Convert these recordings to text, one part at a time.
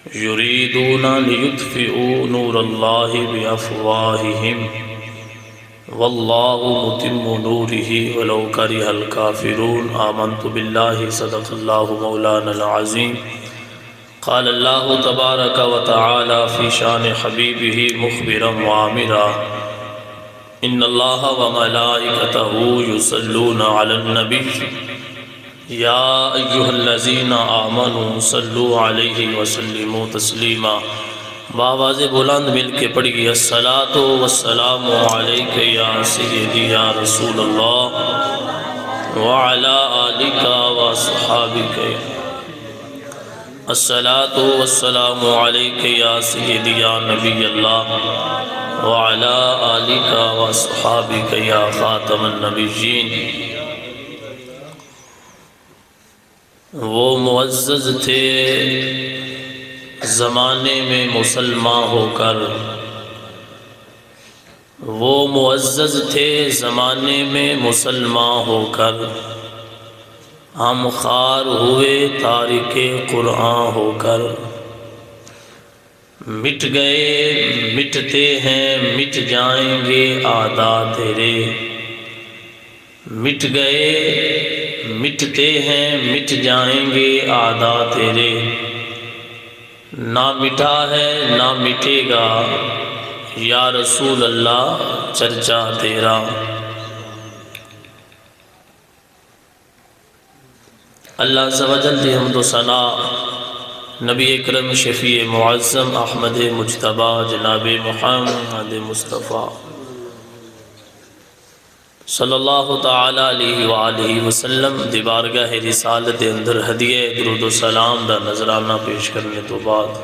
يريدون ليطفئوا نور الله بأفواههم والله متم نوره ولو كره الكافرون آمنت بالله صدق الله مولانا العظيم قال الله تبارك وتعالى في شان حبيبه مخبرا وآمرا إن الله وملائكته يصلون على النبي يا أيها الذين آمنوا صلوا عليه وسلموا تسليما بآواز بلند مل کے پڑھیے الصلاۃ والسلام علیک یا سیدی یا رسول اللہ وعلى آلک وصحابک الصلاۃ والسلام علیک یا سیدی یا نبی اللہ وعلى آلک وصحابک یا خاتم النبیین۔ وہ معزز تھے زمانے میں مسلمان ہو کر، وہ معزز تھے زمانے میں مسلمان ہو کر، ہم خوار ہوئے تارک قرآن ہو کر، مٹ گئے مٹتے ہیں مٹ جائیں گے اعداء تیرے، مٹ گئے مٹتے ہیں مٹ جائیں گے اعداء تیرے، نہ مٹا ہے نہ مٹے گا یا رسول اللہ چرچا تیرا۔ اللہ عز و جل کی حمد و ثنا نبی اکرم شفیع معظم احمد مجتبی جناب محمد مصطفیٰ صلی اللہ تعالی علیہ وآلہ وسلم دی بارگاہ رسالت اندر ہدیہ درود و سلام دا نذرانہ پیش کرنے تو بعد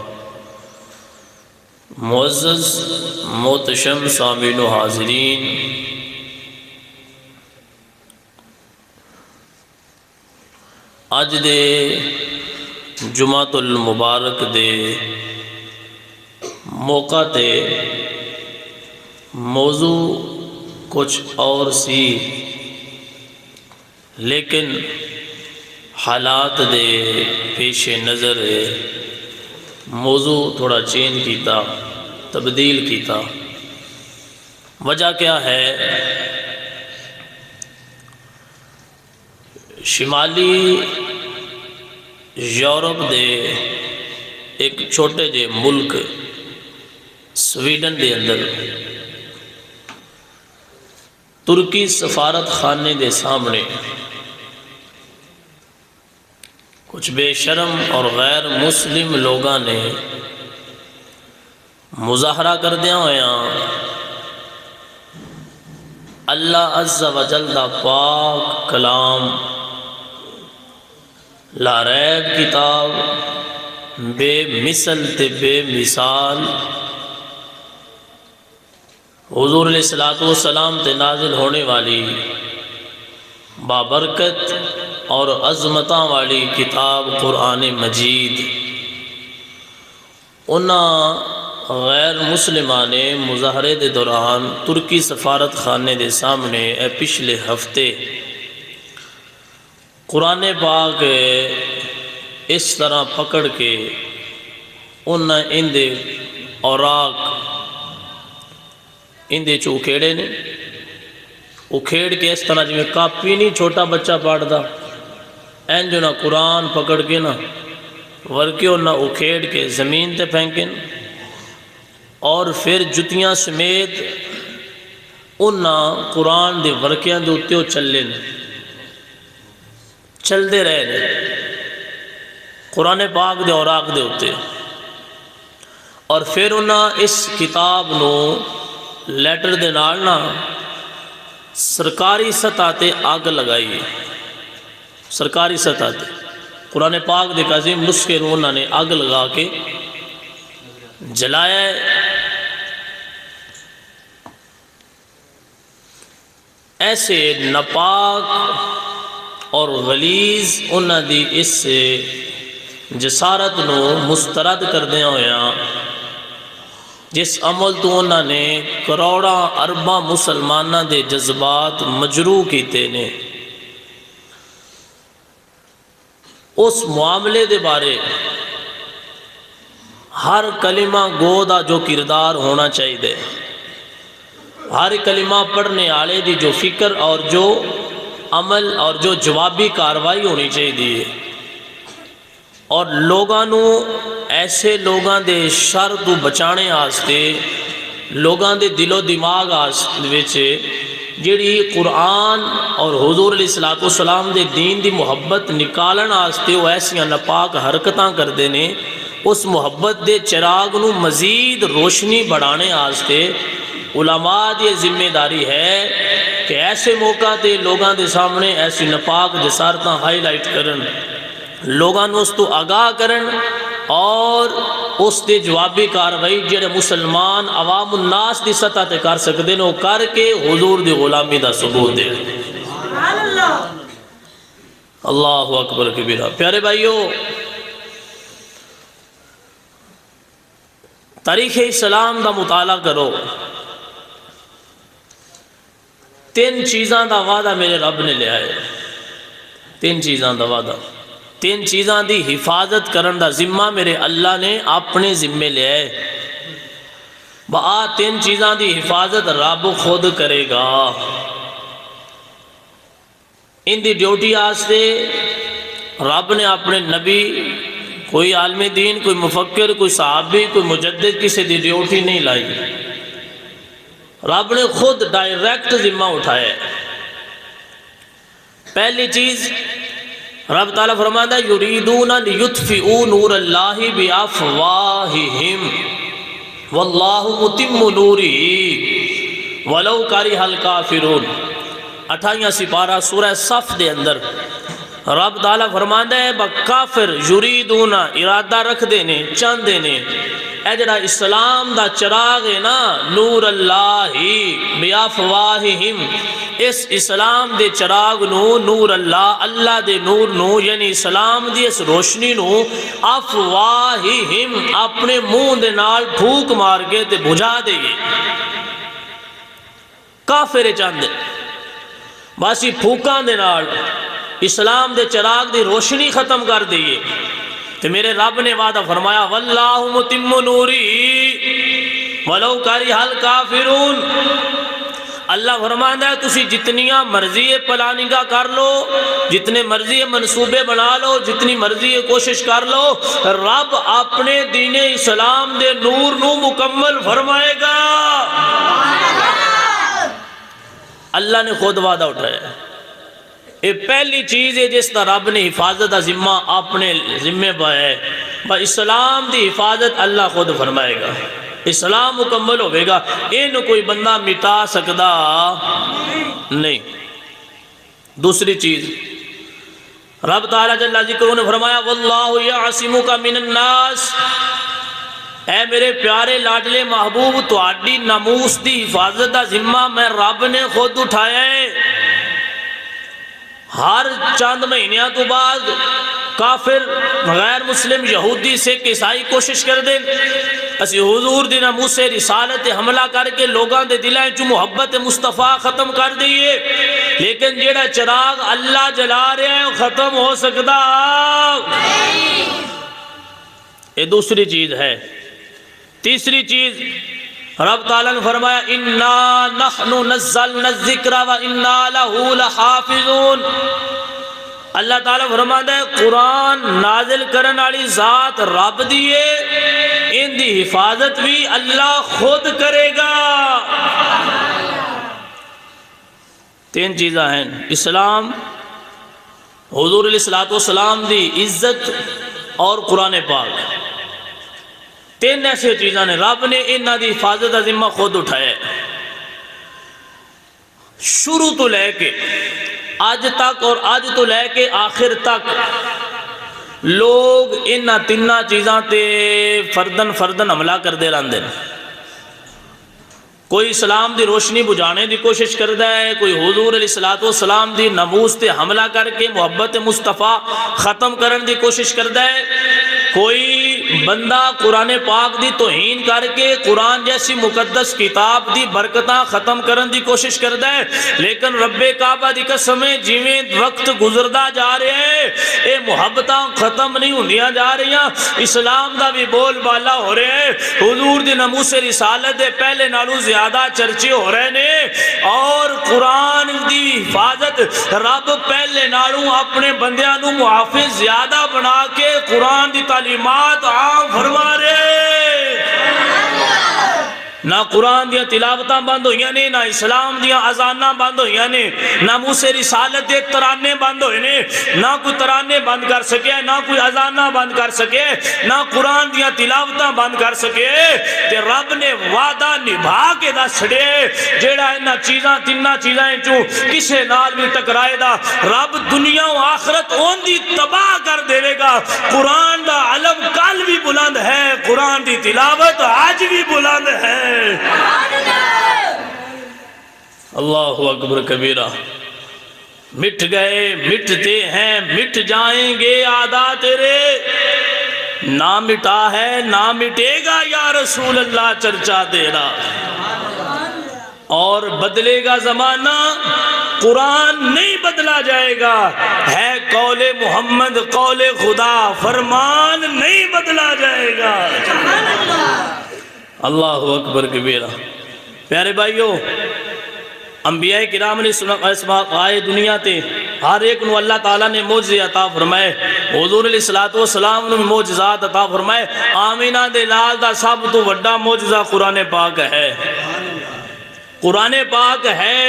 معزز محتشم سامعین و حاضرین، اج دے جمعۃ المبارک دے موقع تے موضوع کچھ اور سی، لیکن حالات دے پیش نظر موضوع تھوڑا چینج کیتا، تبدیل کیتا۔ وجہ کیا ہے؟ شمالی یورپ دے ایک چھوٹے جے ملک سویڈن دے اندر ترکی سفارت خانے دے سامنے کچھ بے شرم اور غیر مسلم لوگاں نے مظاہرہ کر دیا ہویا اللہ عز و جل دا پاک کلام لا ریب کتاب بے مثل تے بے مثال حضور علیہ السلام تے نازل ہونے والی بابرکت اور عظمتاں والی کتاب قرآن مجید، انہاں غیر مسلمان نے مظاہرے دے دوران ترکی سفارت خانے دے سامنے پچھلے ہفتے قرآن پاک اس طرح پکڑ کے انہاں ان دے اوراق اندے چو اکھیڑے نے، اکھیڑ کے اس طرح جو کاپی نہیں چھوٹا بچہ پاڑ دا این جو نہ قرآن پکڑ کے نہ ورکیوں نہ اکھیڑ کے زمین تے پھینکیں، اور پھر جتیاں سمیت انہا قرآن دے ورکیاں دے اتے چلے نے، چل دے رہے نے قرآن پاک دے اوراق دے اتے، اور پھر انہا اس کتاب نو لیٹر دے نالنا سرکاری سطح تے آگ لگائی، سرکاری سطح تے قرآن پاک دے عظیم نسخے نو انہوں نے آگ لگا کے جلایا ہے۔ ایسے ناپاک اور غلیظ انہوں دی اس جسارت نو مسترد کر دیا ہویا جس عمل تو انہوں نے کروڑا ارباں مسلمانہ دے جذبات مجروح کیتے نے، اس معاملے دے بارے ہر کلمہ گو دا جو کردار ہونا چاہیے، ہر کلمہ پڑھنے والے دی جو فکر اور جو عمل اور جو جوابی کاروائی ہونی چاہیے، اور لوگاں نو ایسے لوگاں دے شر تو بچانے آستے، لوگاں دے دل و دماغ آستے جیڑی قرآن اور حضور علیہ السلام دے دین دی محبت نکالن آستے وہ ایسیاں ناپاک حرکتاں کر دینے، اس محبت دے چراغ نو مزید روشنی بڑھانے آستے علماء دی ذمہ داری ہے کہ ایسے موقع تے لوگاں دے سامنے ایسی ناپاک جسارتاں ہائی لائٹ کرن، لوگاں نو اس تو آگاہ کرن، اور اس دے جوابی کاروائی جڑے مسلمان عوام الناس دی سطح تے کر سکتے ہیں وہ کر کے حضور دی غلامی دا ثبوت دے۔ اللہ اکبر کبیرہ۔ پیارے بھائیو، تاریخ اسلام دا مطالعہ کرو، تین چیزاں دا وعدہ میرے رب نے لیا ہے، تین چیزاں دا وعدہ، تین چیزاں دی حفاظت کرن دا ذمہ میرے اللہ نے اپنے ذمے لیا ہے۔ با تین چیزاں دی حفاظت رب خود کرے گا، ان دی ڈیوٹی آستے رب نے اپنے نبی، کوئی عالم دین، کوئی مفکر، کوئی صحابی، کوئی مجدد کسی دی ڈیوٹی نہیں لائی، رب نے خود ڈائریکٹ ذمہ اٹھایا ہے۔ پہلی چیز رب تعالیٰ فرماتا ہے یریدون لیطفئوا نور اللہ بافواہہم واللہ متم نورہ ولو کرہ الکافرون۔ 28واں سپارہ سورہ صف دے اندر رب تعالیٰ فرماتا ہے کافر یریدون ارادہ رکھ دینے، چاند دینے، اے جڑا اسلام دا چراغ ہے نا، نور اللہ بافواہہم، اس اسلام دے چراغ نو، نور اللہ، اللہ دے نور نو، یعنی اسلام دی اس روشنی نو، افواہہم، اپنے منہ دے نال پھوک مار کے تے بجھا دے گے۔ کافر چاندے باسی پھوکاں دے نال اسلام دے چراغ دی روشنی ختم کر دیئے، تو میرے رب نے وعدہ فرمایا واللہ متم نوری ولو کرہ الکافرون۔ اللہ فرماتا ہے تسی جتنیاں مرضی پلاننگا کر لو، جتنے مرضی منصوبے بنا لو، جتنی مرضی کوشش کر لو، رب اپنے دین اسلام دے نور نو مکمل فرمائے گا۔ اللہ نے خود وعدہ اٹھایا ہے۔ یہ پہلی چیز ہے جس کا رب نے حفاظت کا ذمہ اپنے ذمہ پایا ہے، اسلام دی حفاظت اللہ خود فرمائے گا، اسلام مکمل ہوئے گا، ان کوئی بندہ مٹا سکتا نہیں۔ دوسری چیز رب تعالیٰ جل ذکرہ نے فرمایا واللہ یعصمک من الناس، اے میرے پیارے لاڈلے محبوب، تہاڈی ناموس دی حفاظت کا ذمہ میں رب نے خود اٹھایا ہے۔ ہر چند مہینیاں تو بعد کافر، غیر مسلم، یہودی، سکھ، عیسائی کوشش کر دیں اسی حضور دی ناموس رسالت حملہ کر کے لوگاں دے دلائیں جو محبت مصطفیٰ ختم کر دیئے، لیکن جیڑا چراغ اللہ جلا رہے ہیں وہ ختم ہو سکتا۔ یہ دوسری چیز ہے۔ تیسری چیز رب تعالیٰ نے فرمایا اِنَّا نَحْنُ نَزَّلْنَا الذِّكْرَ وَإِنَّا لَهُ لَحَافِظُونَ۔ اللہ تعالیٰ فرماتا ہے قرآن نازل کرن والی ذات رب دیئے، ان دی حفاظت بھی اللہ خود کرے گا۔ تین چیزاں ہیں، اسلام، حضور علیہ السلام دی عزت اور قرآن پاک، تین ایسے چیزاں نے رب نے انہاں دی حفاظت کا ذمہ خود اٹھایا ہے۔ شروع تو لے کے آج تک اور آج تو لے کے آخر تک لوگ انہاں تیناں چیزاں تے فردن حملہ کر دے رہندے، کوئی اسلام دی روشنی بجھانے دی کوشش کرتا ہے، کوئی حضور علیہ السلام دی ناموس تے حملہ کر کے محبت مصطفیٰ ختم کرن دی کوشش کرتا ہے، کوئی بندہ قرآن پاک دی توہین کر کے قرآن جیسی مقدس کتاب دی برکتاں ختم کرن دی کوشش کردا ہے، لیکن رب کعبہ دی قسم ہے جویں وقت گزردا جا رہا ہے اے محبتاں ختم نہیں ہوندیاں جا رہیاں، اسلام دا بھی بول بالا ہو رہا ہے، حضور دی ناموس رسالت دے پہلے نالوں زیادہ چرچے ہو رہے نے، اور قرآن دی حفاظت رب پہلے نالوں اپنے بندیاں نو محافظ زیادہ بنا کے قرآن دی تعلیمات عام فرما رہے۔ نہ قرآن دیا تلاوتاں بند ہوئیاں نے، نہ اسلام دیا اذاناں بند ہوئیاں نے، نہ ناموس رسالت دے ترانے بند ہوئے نے، نہ کوئی ترانے بند کر سکے، نہ کوئی اذاناں بند کر سکے، نہ قرآن دیا تلاوتاں بند کر سکے۔ تے رب نے وعدہ نبھا کے دس چھڑے جیڑا انہاں چیزاں تیناں چیزاں چوں کسے نال بھی ٹکرائے دا رب دنیا و آخرت اون دی تباہ کر دے گا۔ قرآن دا علم کل بھی بلند ہے، قرآن دی تلاوت آج بھی بلند ہے۔ اللہ اکبر کبیرہ۔ مٹ گئے مٹتے ہیں مٹ جائیں گے عادہ تیرے، نہ مٹا ہے نہ مٹے گا یا رسول اللہ چرچا تیرا، اور بدلے گا زمانہ قرآن نہیں بدلا جائے گا، ہے قول محمد قول خدا فرمان نہیں بدلا جائے گا۔ اللہ اکبر کبیرہ۔ پیارے بھائیو، انبیاء کرام نے آئے دنیا تے ہر ایک نو اللہ تعالیٰ نے معجزے عطا فرمائے، حضور علیہ السلام نے معجزات عطا فرمائے، آمینہ دے لال دا سب تو وڈا معجزہ قرآن پاک ہے، قرآن پاک ہے۔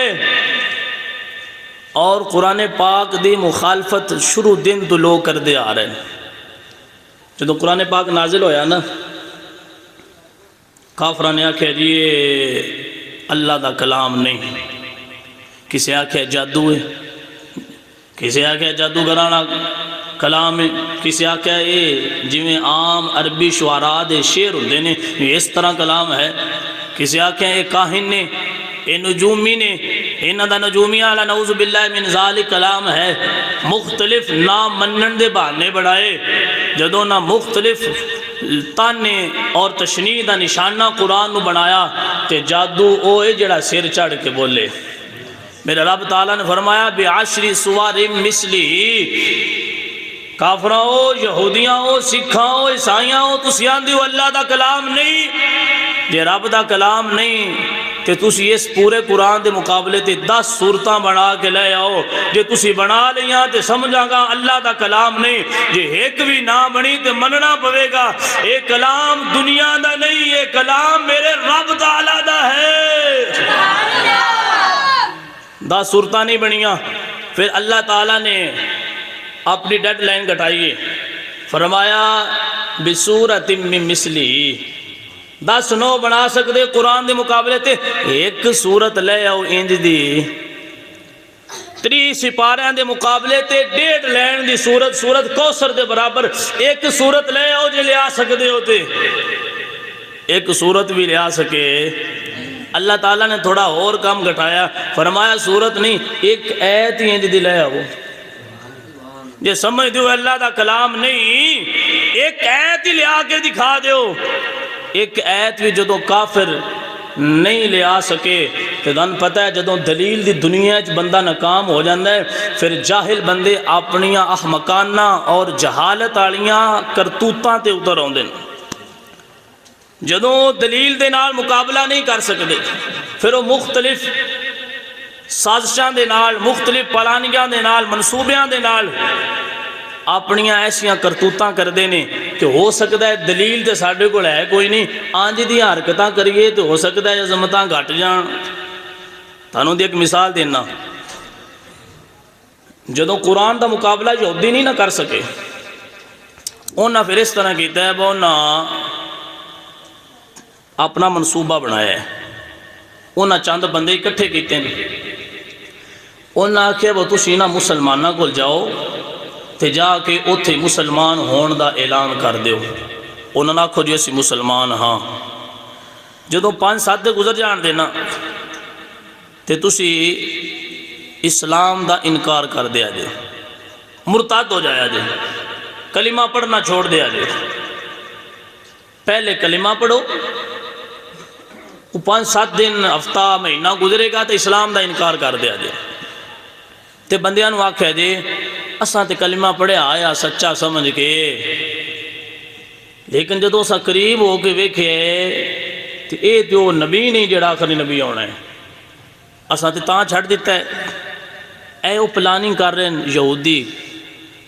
اور قرآن پاک دی مخالفت شروع دن تو لوگ کر دے آ رہے ہیں۔ جب قرآن پاک نازل ہویا نا، کافران نے آکھے جی یہ اللہ دا کلام نہیں، کسی آکھے جادو ہے، کسی آکھے جادو گرانا کلام ہے، کسی آکھے یہ جویں عام عربی شعراء دے شعر ہوندے نے اس طرح کلام ہے، کسی آکھے یہ کاہن نے، یہ نجومی نے، انہاں دا نجومیہ علی نعوذ باللہ من ذالک کلام ہے۔ مختلف نام منن دے بہانے بڑھائے، جدوں نہ مختلف تانے اور تشنیع دا نشانہ قرآن نو بنایا تے جادو اوے جڑا سر چڑھ کے بولے۔ میرے رب تعالیٰ نے فرمایا بعشر سوار مثلی، کافراں ہو، یہودیاں ہو، سکھاں ہو، عیسائیاں ہو، تسی آندے ہو اللہ دا کلام نہیں، جے رب دا کلام نہیں تے تسی اس پورے قرآن دے مقابلے تے 10 صورتاں بنا کے لے آؤ، جے تسی بنا لیاں تے سمجھا گا اللہ دا کلام نہیں، جے ایک بھی نہ بنی تے مننا پوے گا اے کلام دنیا دا نہیں، اے کلام میرے رب تعالیٰ دا ہے۔ 10 صورتاں نہیں بنیاں، پھر اللہ تعالیٰ نے اپنی ڈیڈ لائن گھٹائیے، فرمایا بسورۃ من مثلی، 10 نو بنا سکتے قرآن دے مقابلے تے ایک صورت لے آؤ انج دی، 3 سپاریاں دے مقابلے تے 1.5 لین دی سورت کوثر دے برابر ایک صورت لے آؤ جے لے آ سکتے ہوتے، ایک صورت بھی لے آ سکے۔ اللہ تعالیٰ نے تھوڑا اور کم گھٹایا، فرمایا صورت نہیں ایک ایت ہی انج دی لے آؤ، یہ سمجھ دیو اللہ دا کلام نہیں، ایک ایت ہی لے آ کے دکھا دیو۔ ایک ایت بھی جدوں کافر نہیں لے آ سکے تو دن پتہ ہے جدوں دلیل دی دنیا بندہ ناکام ہو جاندہ ہے، پھر جاہل بندے اپنیاں احمقانہ اور جہالت آلیاں کرتوتاں تے اتر ہوندے، جدوں دلیل دے نال مقابلہ نہیں کر سکتے پھر وہ مختلف سازشاں دے نال، مختلف پلانیاں دے نال، منصوبیاں دے نال اپنیاں ایسیاں کرتوتاں کر دینے کہ ہو سکتا ہے دلیل تے ساڑھے کو ہے کوئی نہیں، آنج دی حرکتاں کریے تو ہو سکتا ہے عظمتاں گھٹ جان۔ تانوں دی ایک مثال دینا، جدوں قرآن دا مقابلہ یہودی نہیں نہ کر سکے، انہاں پھر اس طرح کیتا ہے، انہاں اپنا منصوبہ بنایا ہے، انہاں چند بندے اکٹھے کیتے ہیں، انہاں آکھے وہ تسی نہ مسلمانہ کو جاؤ تے جا کے اتھے مسلمان ہون دا اعلان کر دیو، انہوں نے آکھو جی اسی مسلمان ہاں، جدوں 5-7 دے گزر جان دینا تے تسی اسلام دا انکار کر دیا جے، مرتد ہو جایا جے، کلمہ پڑھنا چھوڑ دیا جے، پہلے کلمہ پڑھو، 5-7 دن ہفتہ مہینہ گزرے گا تو اسلام دا انکار کر دیا جائے تے بندیاں نو آکھیا جے اساں تے کلمہ پڑھیا آیا سچا سمجھ کے، لیکن جدو اساں قریب ہو کے ویکھے تے اے تو نبی نہیں جڑا آخری نبی ہونا ہے، اساں تے تاں چھڑ دیتا ہے۔ اے وہ پلاننگ کر رہے ہیں یہودی،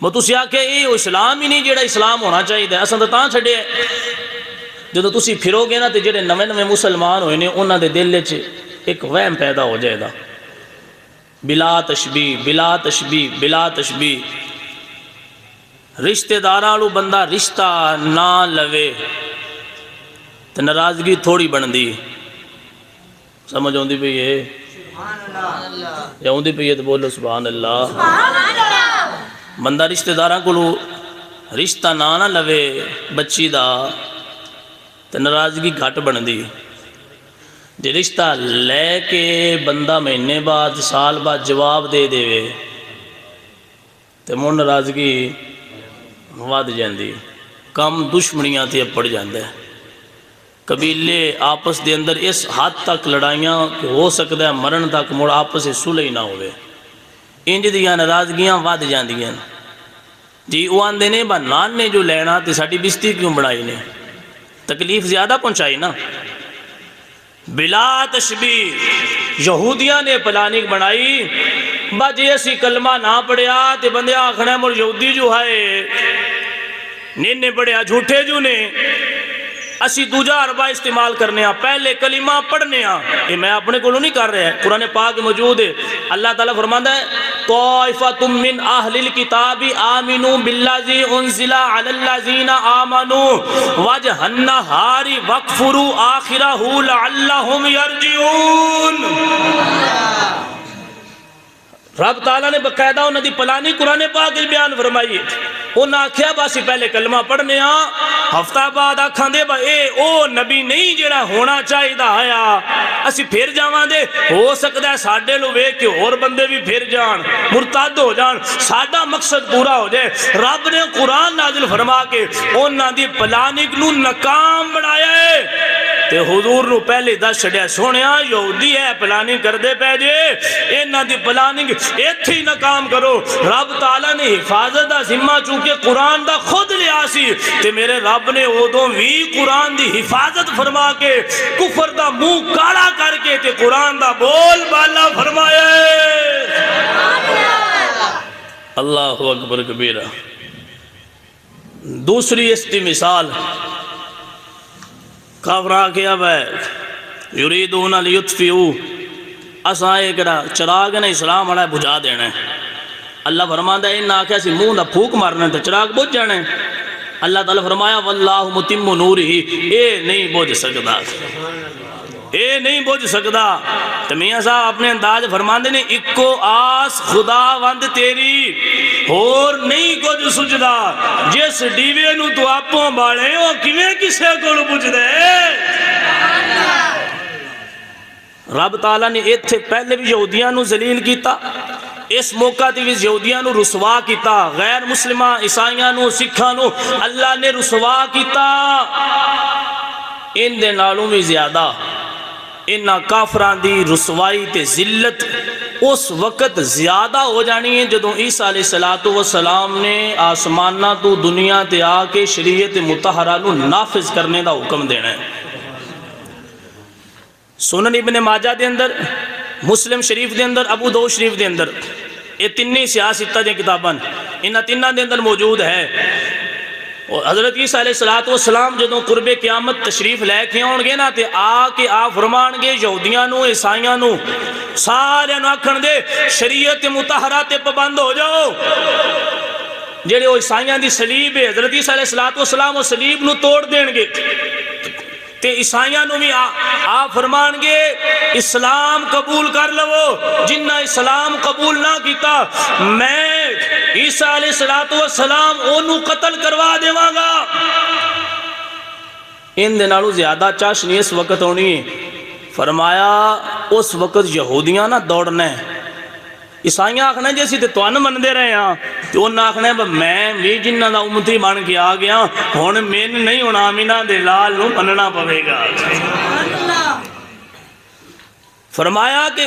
وہ تسی آکھے اے وہ اسلام ہی نہیں جڑا اسلام ہونا چاہیے، اساں تے تاں چھڑے ہے۔ جدو تسی پھرو گے نا تے جڑے نویں مسلمان ہوئے نے انہاں دے دل وچ ایک وہم پیدا ہو جائے گا، بلا تشبیہ بلا تشبیہ بلا تشبیہ۔ رشتہ داراں لو بندہ رشتہ نہ لوے تے ناراضگی تھوڑی بندی، سمجھ آندی پئی ہے؟ یا آندی پئی ہے تو بولو سبحان اللہ۔ بندہ رشتہ داراں کو رشتہ نہ لوے بچی دا تے ناراضگی گھٹ بندی، جے رشتہ لے کے بندہ مہینے بعد سال بعد جواب دے دے تے مون ناراضگی ود جاندی، کم دشمنیاں تے پڑ جاندے، قبیلے آپس دے اندر اس حد تک لڑائیاں کہ ہو سکتا ہے مرن تک مڑ آپس سے صلح نہ ہوئے، انج دیاں ناراضگیاں ود جاندیاں۔ جی وہ آندے نے با نان نے جو لینا تے ساڈی بستی کیوں بنائی نے، تکلیف زیادہ پہنچائی نا۔ بلا تشبیہ یہودیاں نے پلاننگ بنائی، با جی اسی کلمہ نہ پڑھیا تے بندے آخنا مر یہودی جو ہے نے پڑھیا جھوٹے جو نے، اسی دوجہ عربہ استعمال کرنے ہاں، پہلے کلمہ پڑھنے ہاں۔ یہ میں اپنے کو نہیں کر رہے ہیں، قرآن پاک موجود ہے، اللہ تعالیٰ فرماتا ہے طائفۃ من اہل الکتاب آمنوا بالذی انزل علی الذین آمنوا وجہ النہار واکفروا آخرہ لعلہم یرجعون۔ رب تعالیٰ نے باقاعدہ انہوں دی پلانی قرآن پاک بیان فرمائی، انہوں آکھیا باسی پہلے کلمہ پڑھنے ہاں، ہفتہ بعد آکھاں دے با اے او نبی نہیں جڑا ہونا چاہیے دا آیا، اسی پھر جاواں دے، ہو سکتا ہے ساڑھے لو وے کہ اور بندے بھی پھر جان مرتد ہو جان، ساڑھا مقصد پورا ہو جائے۔ رب نے قرآن نازل فرما کے انہوں دی پلاننگ نو ناکام بنایا ہے تے حضور نو پہلے دس چھڑیا سونیا یہودی ہے پلاننگ کر دے پہ جے، انہوں دی پلاننگ ایتھی ناکام کرو۔ رب تعالیٰ نے حفاظت دا ذمہ چونکہ قرآن دا خود لیا سی تے میرے رب نے اودوں بھی قرآن دی حفاظت فرما کے کفر دا منہ کالا کر کے تے قرآن دا بول بالا فرمایا ہے۔ اللہ اکبر کبیرہ۔ دوسری اس کی مثال کافرہ کے اب ہے یریدون لیطفئوا، اساں ایک چراغ نے اسلام والا بجھا دینا ہے۔ اللہ فرماتا ہے انہاں آکھیا سی منہ دا پھوک مارنا تو چراغ بجھ جانا ہے۔ اللہ تعالیٰ فرمایا واللہ متم نورہ، اے نہیں بجھ سکتا، اے نہیں بجھ سکتا۔ تو میاں صاحب اپنے انداز فرماندے نے اکو آس خدا وند تیری اور نہیں کچھ سجدہ، جس ڈیوے نو تو آپوں باڑے ہو کیویں کسے کو بجھ دے۔ رب تعالیٰ نے ایتھے پہلے بھی یہودیاں نو ذلیل کیتا، اس موقع تے بھی یہودیاں نو رسوا کیتا، غیر مسلمہ عیسائیاں نو سکھاں نو اللہ نے رسوا کیتا۔ ان دے نالوں بھی زیادہ انہاں کافران دی رسوائی تے ذلت اس وقت زیادہ ہو جانی ہے جدوں عیسیٰ علیہ السلام نے آسمانہ تو دنیا تے آ کے شریعت مطہرہ نو نافذ کرنے دا حکم دینا ہے۔ سنن ابن ماجہ دے اندر، مسلم شریف دے اندر، ابو داؤد شریف دے اندر، یہ تینی سیاستہ دے کتاباں انہاں تینہ دے اندر موجود ہے۔ اور حضرت عیسیٰ علیہ السلام جدوں قرب قیامت تشریف لے کے آن گے نا تے آ کے آپ فرمان گے یہودیاں نو عیسائیاں نو سارے نو آکھن دے شریعت مطہرہ تے پابند ہو جاؤ۔ جڑے وہ عیسائیاں دی صلیب ہے، حضرت عیسیٰ علیہ السلام وہ صلیب نو توڑ دین گے تے عیسائیاں نو بھی آپ فرمان گے اسلام قبول کر لو، جنہ اسلام قبول نہ کیتا میں عیسیٰ علیہ السلام انہوں قتل کروا دے گا۔ ان دنالوں زیادہ چاشنی اس وقت ہونی ہے۔ فرمایا اس وقت یہودیاں نہ دوڑنا ہے، عیسائیاں آکھنا جی اسی تے تُہن مندے رہے ہاں، تو انہاں آکھنا ہے میں بھی جنہاں دا امتی بن کے آ گیا ہن مین نہیں ہونا آمینہ دے لال نو مننا پوے گا۔ فرمایا کہ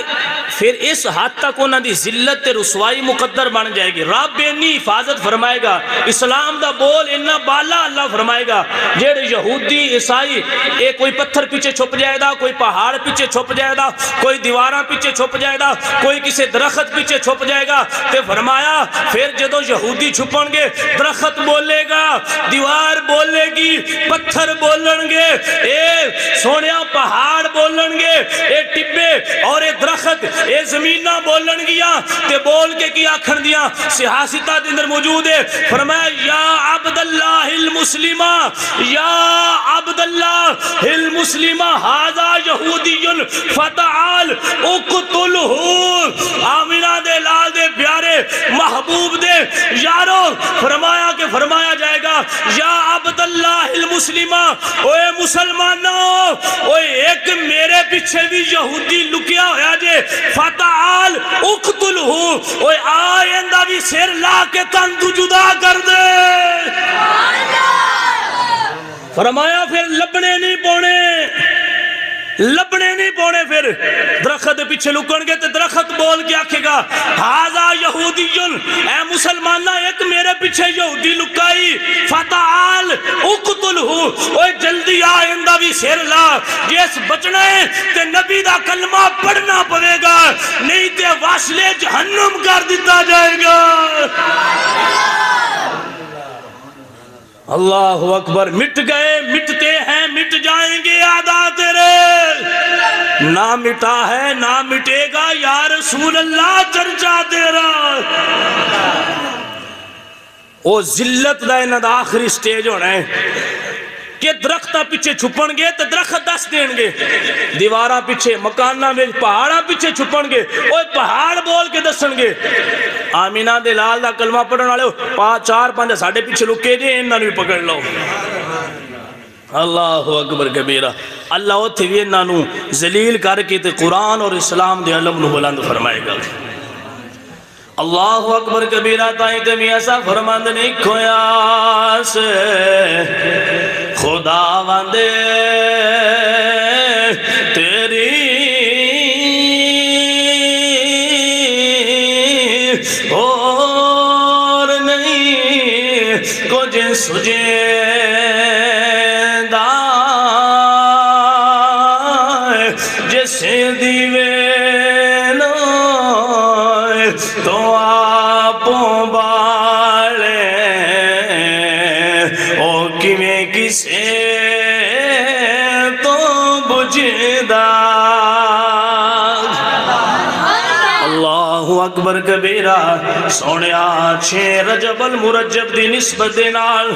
پھر اس حد تک انہاں دی ذلت تے رسوائی مقدر بن جائے گی، رب انی حفاظت فرمائے گا، اسلام دا بول انہا بالا اللہ فرمائے گا، جیڑے یہودی عیسائی اے کوئی پتھر پیچھے چھپ جائے گا، کوئی پہاڑ پیچھے چھپ جائے گا، کوئی دیواراں پیچھے چھپ جائے گا، کوئی کسی درخت پیچھے چھپ جائے گا، تے فرمایا پھر جدو یہودی چھپن گے درخت بولے گا، دیوار بولے گی، پتھر بولن گے، اے سونیا پہاڑ بولن گے، اے ٹبے اور اے درخت اے زمینہ بولن گیا تے بول کے کی آکھن دیا سیاستہ دے اندر موجود ہے۔ فرمایا یا عبداللہ المسلمہ، یا عبداللہ المسلمہ ہذا یہودی فتعال اقتلہ۔ آمینہ دے لال دے پیارے محبوب دے یارو فرمایا کہ فرمایا جائے گا یا عبداللہ المسلمہ، اوے مسلمانوں، اوے ایک میرے پیچھے بھی یہودی لکیا ہویا جے، فتعال اقتلہ، اوے آئندہ بھی سر لا کے تن تو جدا کر دے۔ فرمایا پھر لبنے نہیں پونے، لبنے نہیں پونے، پھر درخت پیچھے لکن گے تو درخت بول کے آکھے گا ہاذا یہودی، اے مسلمانہ ایک میرے پیچھے یہودی لکائی، فتعال اقتلہ، اوہ جلدی آئندہ بھی سیر لا، جیس بچنا ہے تے نبی دا کلمہ پڑھنا پڑے گا، نہیں تے واشلے جہنم کر دیتا جائے گا۔ اللہ اکبر، مٹ گئے مٹتے ہیں مٹ جائیں گے آدھا تیرے، نہ مٹا ہے نہ مٹے گا یا رسول اللہ چرچا تیرا۔ او ذلت دا انہاں دا آخری سٹیج ہونا ہے کہ درختہ پیچھے چھپن گے تو درخت دس دیں گے، دیواراں پیچھے مکانہ میں پہاڑاں پیچھے چھپن گے، اوہ پہاڑ بول کے دسن گے آمینہ دے لال دا کلمہ پڑھن والے چار پانچ ساڑھے پیچھے لکے جے انہاں بھی پکڑ لو۔ اللہ اکبر کبیرہ، اللہ اتھے بھی انہاں نو ذلیل کر کے تے قرآن اور اسلام دے علم نو بلند فرمائے گا۔ اللہ اکبر کبیرہ، تائیں تے میاں سا فرماند نہیں کھویا سے خدا واندے تیری اور نہیں کچھ سجے جیسے دیوے تو آپوں بالے او کیویں کسے تو بجھدا۔ اللہ اکبر کبیرہ، سونیا چھے رجب المرجب دی نسبت دینال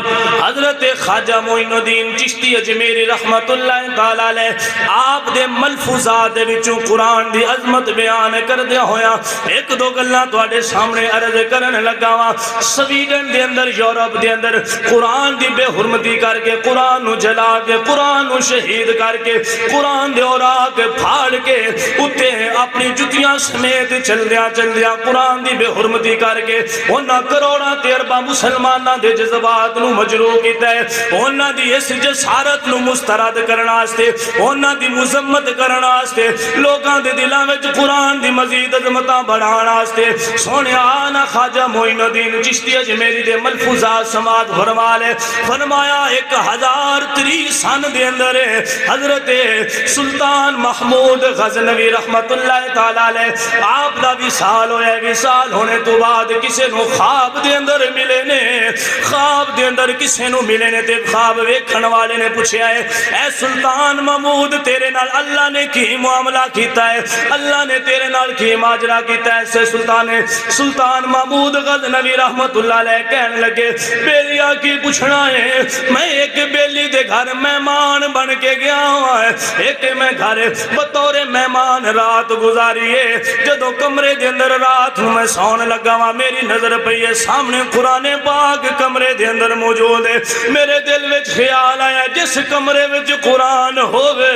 حضرت خواجہ معین الدین چشتی اجمیری رحمت اللہ تعالیٰ علیہ آپ دے ملفوظات دے وچوں قرآن دی عظمت بیان کر دیا ہویا۔ ایک دو گلاں تواڈے سامنے عرض کرن لگا وا۔ سویڈن دے اندر، یورپ دے اندر قرآن دی بے حرمتی کر کے، قرآن نو جلا کے، قرآن نو شہید کر کے، قرآن دے اوراق پھاڑ کے اتے اپنی جتیاں سمیت چل دیا قرآن دی بے حرمتی کر کے انہاں کروڑاں تیربا مسلماناں دے جذبات نو مجروح کیتا ہے، انہاں دی اس جسارت نو مسترد کرنا آستے، انہاں دی مذمت کرنا آستے، لوگاں دے دلاں وچ قرآن دی مزید عظمتاں بڑھانا آستے۔ سونے آنا خواجہ معین الدین چشتی اجمیری دے ملفوظات سماعت فرما لے، فرمایا 1030 سن دے اندر حضرت سلطان محمود غزنوی رحمت اللہ تعالیٰ علیہ آپ دا وصال ہویا، وصال ہونے تو بعد کسے نو خواب دے اندر ملے نے، خواب دے اندر کسے نو ملے نے تے خواب ویکھن والے نے پوچھیا ہے اے سلطان محمود تیرے نال اللہ نے کی معاملہ کیتا ہے، اللہ نے تیرے نال کی ماجرا کیتا ہے؟ سے سلطان محمود غزنوی رحمت اللہ علیہ کہنے لگے بیلیا کی پوچھنا ہے، میں ایک بیلی دے گھر مہمان بن کے گیا ہوا ہے، ایک میں گھر بطور مہمان رات گزاری ہے، جدو کمرے دے اندر اندر رات میں سون لگا وا میری نظر پئی ہے سامنے قرآن پاک کمرے دے اندر موجود ہے میرے دل وچ خیال آیا جس کمرے وچ قرآن ہووے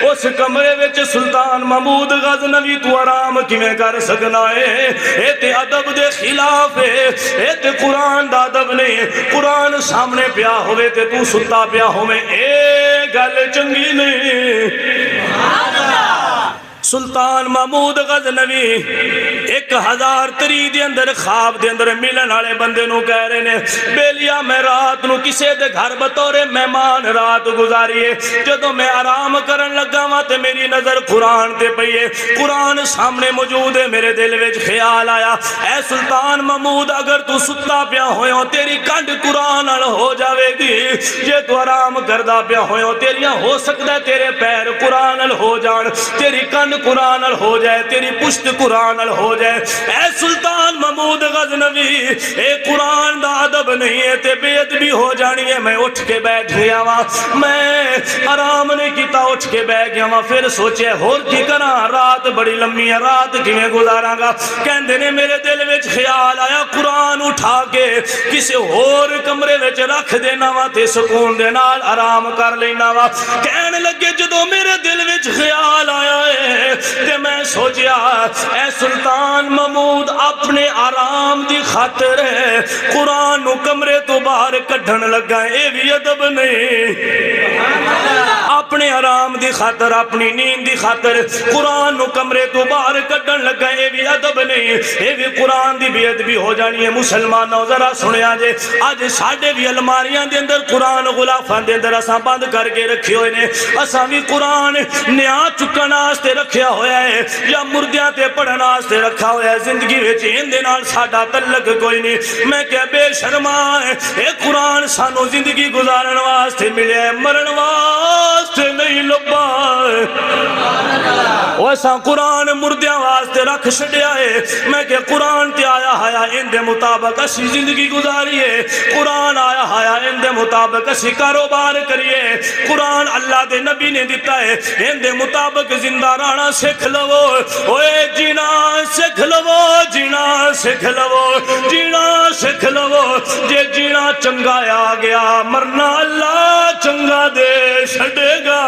اس کمرے وچ سلطان محمود غزنوی تو آرام کیویں کر سکنا ہے اے تے ادب دے خلاف ہے اے تے قرآن دا ادب نہیں قرآن سامنے پیا ہوئے تے تو ستا پیا ہوئے اے گل چنگی نہیں سلطان محمود غزنوی 1003 دے اندر خواب دے اندر ملن والے بندے نو کہہ رہے نے بیلیا میں رات نو کسے دے گھر بطور مہمان رات گزاریے جدوں میں آرام کرن لگا وا تے میری نظر قرآن تے پئی ہے قرآن سامنے موجود ہے میرے دل وچ خیال آیا اے سلطان محمود اگر تو ستا پیا ہویا تیری کنڈ قرآن نال ہو جاوے گی جے تو آرام کردا پیا ہویا تیریاں ہو سکدا ہے تیرے پیر قرآن نال ہو جان تیری کنڈ قرآن ہو جائے تیری پشت قرآن ہو جائے اے سلطان محمود غزنوی اے قرآن دا ادب نہیں ہے تے بے ادبی ہو جانی ہے میں اٹھ کے بیٹھ گیا وا میں آرام نہیں کیتا اٹھ کے بیٹھ گیا وا پھر سوچے ہور کی کراں رات بڑی لمبی ہے رات کیویں گزاراں گا کہندے نے میرے دل وچ خیال آیا قرآن اٹھا کے کسے ہور کمرے وچ رکھ دینا وا تے سکون دے نال آرام کر لینا وا کہن لگے جدوں میرے دل وچ خیال آیا ہے تے میں سوچیا اے سلطان محمود اپنے آرام دی خاطر قرآن نو کمرے تو باہر کڈھن لگا اے بھی ادب نہیں اپنے آرام دی خاطر اپنی نیند دی خاطر قرآن نو کمرے تو باہر کڈھن لگا اے بھی ادب نہیں اے بھی قرآن دی بے ادبی ہو جانی ہے مسلمانوں ذرا سنیا جے اج ساڈے بھی الماریاں دے اندر قرآن غلافاں دے اندر اساں بند کر کے رکھے ہوئے نے اساں بھی قرآن نیا چکن واسطے رکھیا ہویا ہے یا مردیاں تے پڑھن واسطے رکھا ہویا ہے زندگی وچ ایندے نال ساڈا تعلق کوئی نہیں میں کہ بے شرما اے قرآن سانو زندگی گزارن واسطے ملیا ہے مرن واسطے نہیں لبا ویسا قرآن مردیاں واسطے رکھ چھڈیا ہے میں کہ قرآن تے آیا ہایا اندے مطابق اسی زندگی گزاریے قرآن آیا ہایا اندے مطابق اسی کاروبار کریے قرآن اللہ دے نبی نے دیتا ہے اندے مطابق زندہ رہنا سکھ لو اوے جینا سکھ لو جینا سکھ لو جینا سکھ لو جے جینا چنگا آ گیا مرنا اللہ چنگا دے چھڈے گا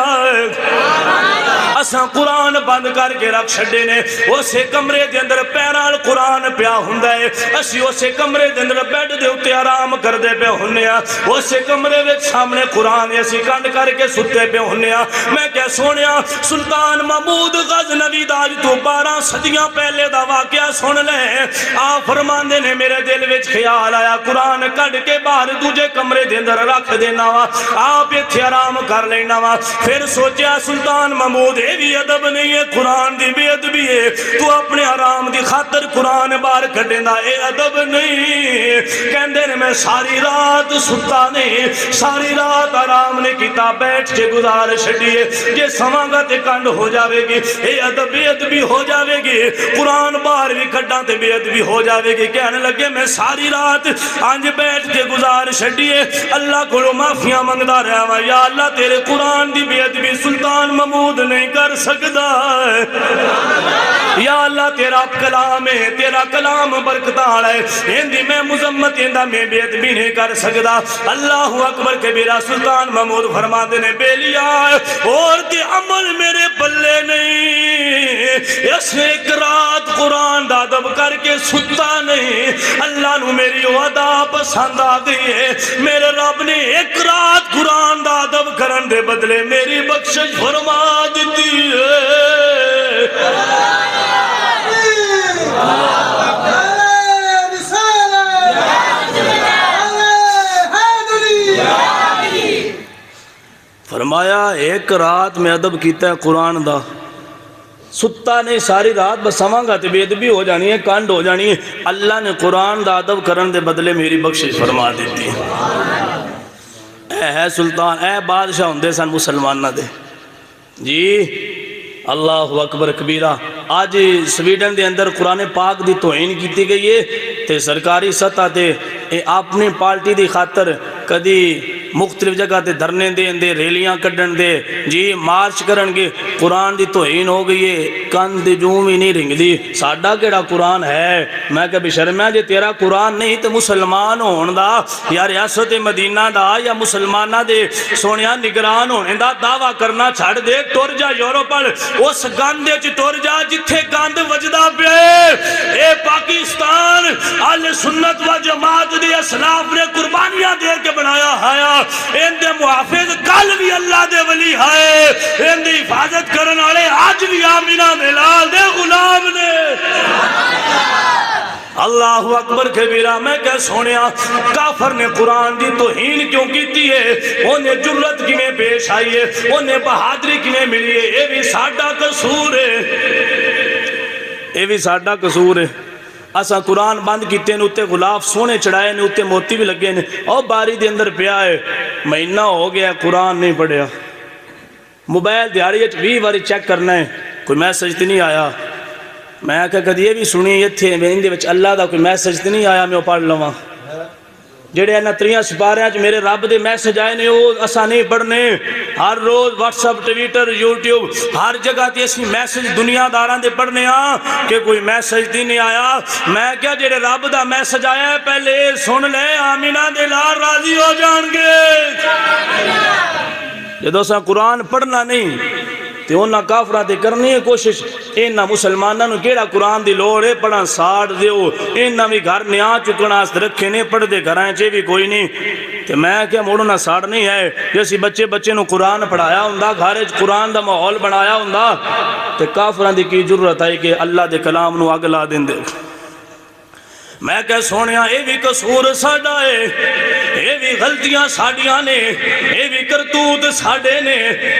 اساں قرآن بند کر کے رکھ چھڈے نے اسے کمرے دے اندر پیران قرآن پیا ہوندا ہے اسی اسے کمرے دے اندر بیڈ دے اوتے آرام کردے پے ہونے ہاں اسے کمرے وچ سامنے قرآن اسی کنڈ کر کے ستے پے ہونے ہاں میں کہ سونیا سلطان محمود غزنوی دا اج تو 12 صدیاں پہلے دا واقعہ سن لے آپ فرماندے نے میرے دل وچ خیال آیا قرآن کڈ کے باہر دوجے کمرے دے اندر رکھ دینا وا آپ ایتھے آرام کر لینا وا پھر سوچیا سلطان محمود اے بھی ادب نہیں ہے قرآن دی بے ادبی ہے تو اپنے آرام دی خاطر قرآن باہر کڈیندا اے ادب نہیں کہندے نے میں ساری رات ستا نہیں ساری رات آرام نے کیتا بیٹھ کے گزار چھڈیے جے سواں گا تے کنڈ ہو جاوے گی اے ادب بے ادبی ہو جاوے گی قرآن باہر بھی کڈاں تے بے ادبی ہو جاوے گی کہنے لگے میں ساری رات انج بیٹھ کے گزار چھڈیے اللہ کو معافیاں منگدا رہا وا یا اللہ تیرے قرآن دی بے ادبی سلطان محمود نہیں کر سکدا یا اللہ تیرا کلام ہے تیرا کلام برکتاں والا ہے ایندی میں مذمت ایندا میں بے ادبی نہیں کر سکدا اللہ اکبر کبیرہ سلطان محمود فرماندے نے بیلیا اور تے عمل میرے بلے نہیں اس ایک رات قرآن دا ادب کر کے ستا نہیں اللہ نو میری وعدہ پسند آ گئی ہے میرے رب نے ایک رات قرآن دا ادب کرن دے بدلے میری بخشش فرما دیتی ہے فرمایا ایک رات میں ادب کیتا ہے قرآن دا ستا نہیں ساری رات بس سواں گا تے بے ادبی ہو جانی ہے کانڈ ہو جانی ہے اللہ نے قرآن دا ادب کرن دے بدلے میری بخشش فرما دیتی ہے سلطان اے بادشاہ ہوندے سن مسلمانہ دے جی اللہ اکبر کبیرہ آج سویڈن دے اندر قرآن پاک دی توہین کیتی گئی ہے تے سرکاری سطح تے اپنی پارٹی دی خاطر کدی مختلف جگہ تے دھرنے دین دے، ریلیاں کڈن دے، جی مارچ کرن گے، قرآن دی توہین ہو گئی ہے، کان دی جوں بھی نہیں رنگ دی، ساڈا کیڑا قرآن ہے؟ میں کہ بشرمہ جے تیرا قرآن نہیں تے مسلمان ہون دا یا ریاست مدینہ دا یا مسلمانہ دے سونیا نگران ہونے دا دعویٰ کرنا چھاڑ دے، ٹور جا یورپ اس گاندے چ ٹور جا جتھے گاند وجدہ پہ اے پاکستان اہل سنت و جماعت دی اسلاف نے قربانیاں دے کے بنایا ہایا، ان دے محافظ کل بھی اللہ دے ولی ہائے، ان دے حفاظت کرن والے آج بھی آمینہ ملال دے غلام نے۔ اللہ اکبر کبیرہ، میں کہ سونیا کافر نے قرآن دی توہین کیوں کیتی ہے، انہیں جرت کی میں پیش آئی ہے، انہیں بہادری کی میں ملی ہے، اے بھی ساڈا قصور ہے، اے بھی ساڈا قصور ہے۔ اسا قرآن بند کیتے نے، اتے غلاف سونے چڑھائے نے، اتے موتی بھی لگے نے، اور باری دے اندر پیا ہے، مہینہ ہو گیا قرآن نہیں پڑھیا، موبائل دیاری 20 باری چیک کرنا ہے، کوئی میسج تے نہیں آیا۔ میں کہا کدی یہ بھی سنی یہ تھے میں اندے وچ اللہ دا کوئی میسج تے نہیں آیا، میں پڑھ لواں جڑے انہاں 3 سپاریاں میرے رب دے میسج آئے نے وہ اساں نہیں پڑھنے۔ ہر روز واٹس اپ، ٹویٹر، یوٹیوب ہر جگہ تے اسی میسج دنیا داراں دے پڑھنے ہاں کہ کوئی میسج تے نہیں آیا۔ میں کیا جڑے رب دا میسج آیا ہے پہلے سن لے، آمینہ دے لال راضی ہو جان گے۔ جدو اساں قرآن پڑھنا نہیں تے انہاں کافرہ تے کرنی ہے کوشش، انہاں مسلمانہ نو کیڑا قرآن دی لوڑ ہے، پڑھاں ساڑھ دیو، انہاں بھی گھر نیا چکنا اس رکھے نے، پڑھ دے گھرائیں چے بھی کوئی نہیں۔ تے میں کیا موڑنا ساڑھ نہیں ہے، جیسی بچے نو قرآن پڑھایا ہوندا، گھارے قرآن دا ماحول بنایا ہوندا، تے کافران دی کی ضرورت ہے کہ اللہ دے کلام نو اگ لا دیں دے۔ میں کہ سونیا اے بھی قصور ساڈا ہے، اے بھی غلطیاں ساڈیاں نے، اے بھی کرتوت ساڈے نے۔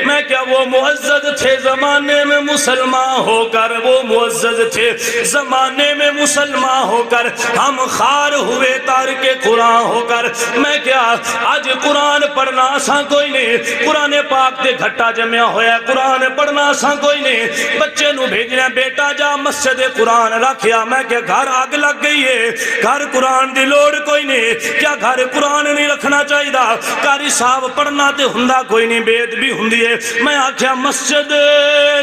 میں کیا وہ معزز تھے زمانے میں مسلمان ہو کر، وہ معزز تھے زمانے میں مسلمان ہو کر، ہم خار ہوئے تارک قرآن ہو کر۔ میں کیا آج قرآن پڑھنا سا کوئی نہیں، قرآن پاک دے گھٹا جمعہ ہویا، قرآن پڑھنا سا کوئی نہیں، بچے نو بھیجنا بیٹا جا مسجد قرآن رکھیا۔ میں کیا گھر آگ لگ گئی ہے، گھر قرآن دی لوڑ کوئی نہیں، کیا گھر قرآن نہیں رکھنا چاہیے دا، کاری صاحب پڑھنا تے ہندہ کوئی نہیں، بیت بھی ہندی ہے۔ میں آکھیا مسجد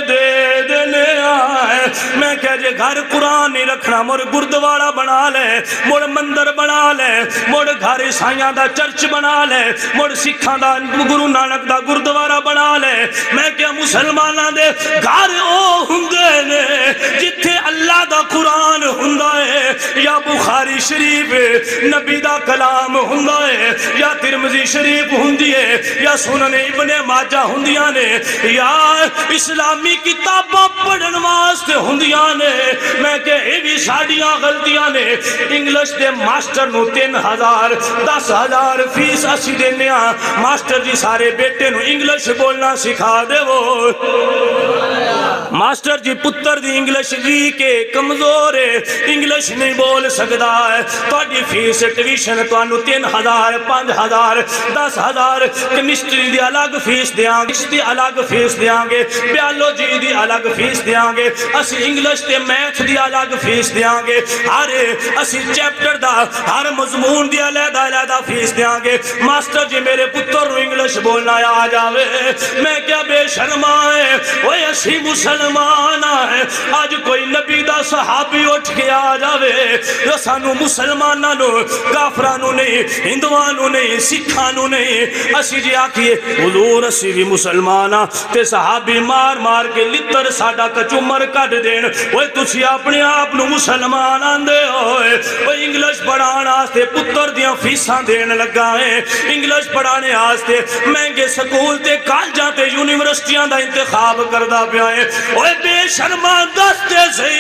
دے دینے آئے، میں کہا جے گھر قرآن نہیں رکھنا مڑ گردوارہ بنا لے، مڑ مندر بنا لے، مڑ گھر عیسائیاں دا چرچ بنا لے، مڑ سکھاں دا گرو نانک دا گردوارہ بنا لے۔ میں کہا مسلمانہ دے گھر او ہندے نے جتھے اللہ دا قرآن ہندہ ہے، یا بخاری شریف نبی دا کلام ہندہ ہے، یا ترمذی شریف ہندی ہے، یا سنن ابن ماجہ ہندیاں نے، یا اسلامی کتاباں پڑھن واسطے ہندیاں نے۔ میں کہ اے بھی ساڑیاں غلطیاں نے۔ انگلش دے ماسٹر نو 3000 10,000 فیس اسی دینے ہاں، ماسٹر جی سارے بیٹے نو انگلش بولنا سکھا دے وہ، ماسٹر جی پتر دی انگلش جی کے کمزور ہے، انگلش نہیں بول سکتا ہے، توڑی فیس ٹویشن توانو 3000 5000 10,000 کیمسٹری دی الگ فیس دیاں گے، دی الگ فیس دیاں گے، بیالوجی دی الگ فیس دیاں گے، اسی انگلش تے میتھ دی الگ فیس دیاں گے، ہر اسی چیپٹر دا ہر مضمون دی علیحدہ فیس دیاں گے۔ ماسٹر جی میرے پتر رو انگلش بولنا آ جاوے، میں کیا بے شرما ہے، وہ اسی مسلمان ہے۔ آج کوئی نبی دا صحابی اٹھ کے آ جاوے، جو سانو مسلمانانو کافرانو نہیں، ہندوانو نہیں، سکھانو نہیں، اسی جی آکھئے حضور اسی بھی مسلمانا تے صحابی مار مار کے لتر ساڑا کچمر کٹ دین، وہ تسی اپنے آپ نو مسلمان آندے ہوئے۔ وہ انگلش پڑھانا آستے پتر دیاں فیساں دین لگا ہے، انگلش پڑھانے آستے مہنگے سکول تے کالجاں تے یونیورسٹیاں دا انتخاب کردہ پیا ہے۔ وہ بے شرمان دستے سے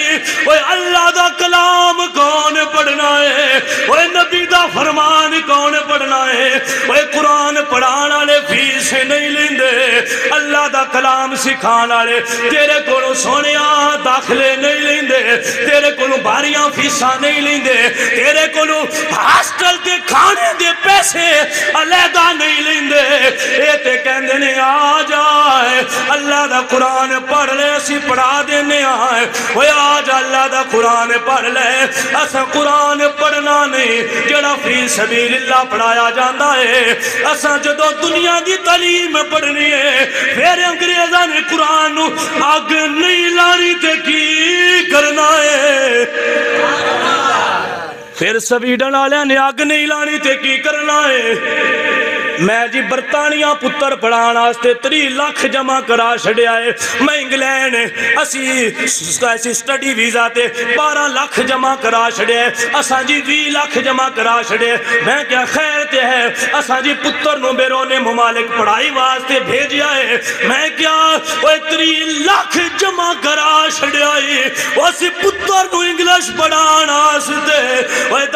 وہ اللہ دا کلام کون پڑھنا ہے، وہ نبی دا فرمان کون پڑھنا ہے، وہ قرآن پڑھانا لے فیس نہیں لیندے، اللہ دا کلام سکھانا لے تیرے کولوں سونیاں داخلے نہیں لیندے، تیرے کولوں باریاں فیساں نہیں لیندے، تیرے کولوں ہاسٹل دے کھانے دے پیسے علیحدہ نہیں لیندے۔ اے تے کہندے نے آ جائے اللہ دا قرآن پڑھ لے، اسی پڑھا دینے آئے، وہ آج اللہ دا قرآن پڑھ لے، اسا قرآن پڑھنا نہیں نہیں جڑا فی سبیل اللہ پڑھایا جاندہ ہے اساں جدو دنیا دی تعلیم پڑھنی ہے پھر انگریزاں نے قرآن نو اگ نہیں لانی تے کی کرنا ہے پھر سویڈن والے نے اگ نہیں لانی تے کی کرنا ہے میں جی برطانیہ پتر پڑھان واسطے 3 لاکھ جمع کرا چھڑیا ہے میں انگلینڈ اسی سٹڈی ویزا تے 12 لاکھ جمع کرا چھڑیا ہے اساں جی 20 لاکھ جمع کرا چھڑیا ہے میں کیا خیر تے ہے اساں جی پتر نو بیرون ممالک پڑھائی واسطے بھیجیا ہے میں کیا 3 لاکھ جمع کرا چھڑیا ہے اسی پتر نو انگلش پڑھان واسطے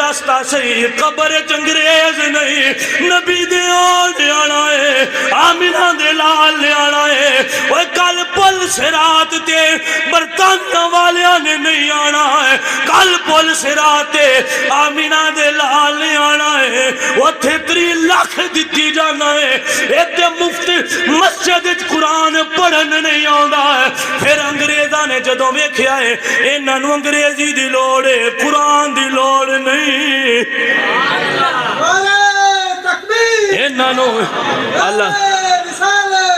دستا صحیح قبر چنگریز نہیں نبی دے لے آنا ہے آمینہ دے لال لے آنا ہے وہ کل پل سرات تے برطانیہ والیاں نے نہیں آنا ہے کل پل سرات تے آمینہ دے لال لے آنا ہے وہ 3 لاکھ دیتی جانا ہے ایتے مفت مسجد قرآن پڑھن نہیں آندا ہے پھر انگریزاں نے جدوں ویکھیا ہے انہاں نوں انگریزی دی لوڑ ہے قرآن دی لوڑ نہیں